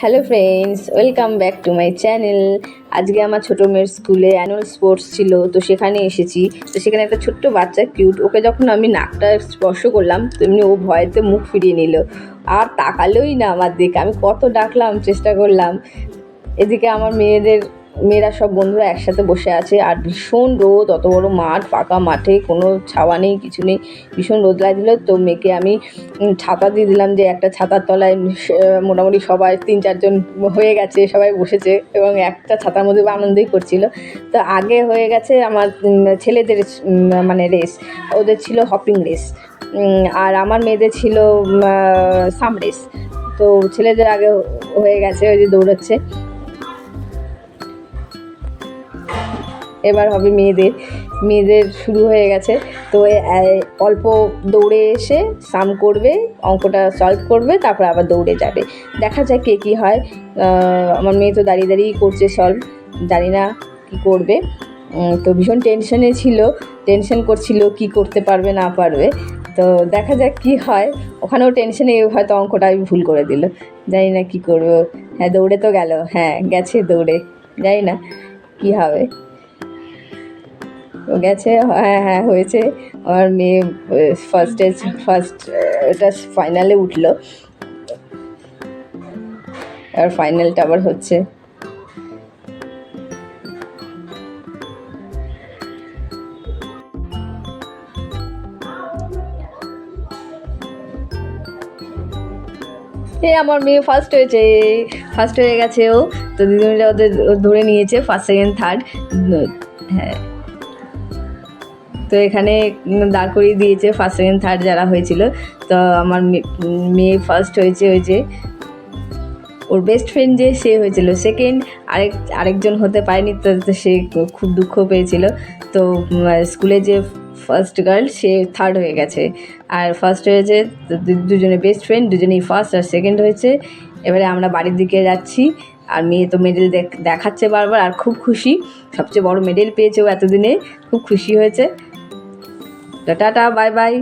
Hello friends, welcome back to my channel. আজকে আমার ছোটো মেয়ের স্কুলে অ্যানুয়াল স্পোর্টস ছিল, তো সেখানে এসেছি। তো সেখানে একটা ছোট্ট বাচ্চা কিউট, ওকে যখন আমি নাকটা স্পর্শ করলাম তেমনি ও ভয়েতে মুখ ফিরিয়ে নিল, আর তাকালোই না আমার দিকে। আমি কত ডাকলাম, চেষ্টা করলাম। এদিকে আমার মেয়েরা সব বন্ধুরা একসাথে বসে আছে, আর ভীষণ রোদ, অত বড় মাঠ, ফাঁকা মাঠে কোনো ছাওয়া নেই, কিছু নেই, ভীষণ রোদ লাগছিল। তো মেয়েকে আমি ছাতা দিয়ে দিলাম, যে একটা ছাতার তলায় মোটামুটি সবাই 3-4 জন হয়ে গেছে, সবাই বসেছে এবং একটা ছাতার মধ্যে আনন্দই করছিল। তো আগে হয়ে গেছে আমার ছেলেদের মানে রেস, ওদের ছিল হপিং রেস, আর আমার মেয়েদের ছিল সাম রেস। তো ছেলেদের আগে হয়ে গেছে, ওই যে দৌড়চ্ছে। এবার হবে মেয়েদের শুরু হয়ে গেছে। তো অল্প দৌড়ে এসে সাম করবে, অঙ্কটা সলভ করবে, তারপর আবার দৌড়ে যাবে। দেখা যায় কে কী হয়। আমার মেয়ে তো দাঁড়িয়েই করছে সলভ, জানি না কী করবে। তো ভীষণ টেনশন করছিল কি করতে পারবে না পারবে। তো দেখা যাক কী হয়। ওখানেও টেনশনে হয়তো অঙ্কটা আমি ভুল করে দিল, জানি না কী করবো। হ্যাঁ, দৌড়ে তো গেল, হ্যাঁ গেছে দৌড়ে, জানি না কী হবে। গেছে, হ্যাঁ হয়েছে। আমার মেয়ে ফার্স্ট এটা ফাইনালে উঠলো, আর ফাইনালটা আবার হচ্ছে। আমার মেয়ে ফার্স্ট হয়ে গেছে ও। তো দিদিমণিরা ওদের ধরে নিয়েছে ফার্স্ট, সেকেন্ড, থার্ড। হ্যাঁ, তো এখানে দাঁড় করিয়ে দিয়েছে ফার্স্ট, সেকেন্ড, থার্ড যারা হয়েছিল। তো আমার মেয়ে ফার্স্ট হয়েছে, ওই যে ওর বেস্ট ফ্রেন্ড যে সে হয়েছিল সেকেন্ড, আরেকজন হতে পারেনি, তো সে খুব দুঃখ পেয়েছিল। তো স্কুলে যে ফার্স্ট গার্ল সে থার্ড হয়ে গেছে, আর ফার্স্ট হয়েছে দুজনে বেস্ট ফ্রেন্ড, দুজনেই ফার্স্ট আর সেকেন্ড হয়েছে। এবারে আমরা বাড়ির দিকে যাচ্ছি, আর মেয়ে তো মেডেল দেখাচ্ছে বারবার, আর খুব খুশি, সবচেয়ে বড় মেডেল পেয়েছে ও এতদিনে, খুব খুশি হয়েছে। Tata, bye bye.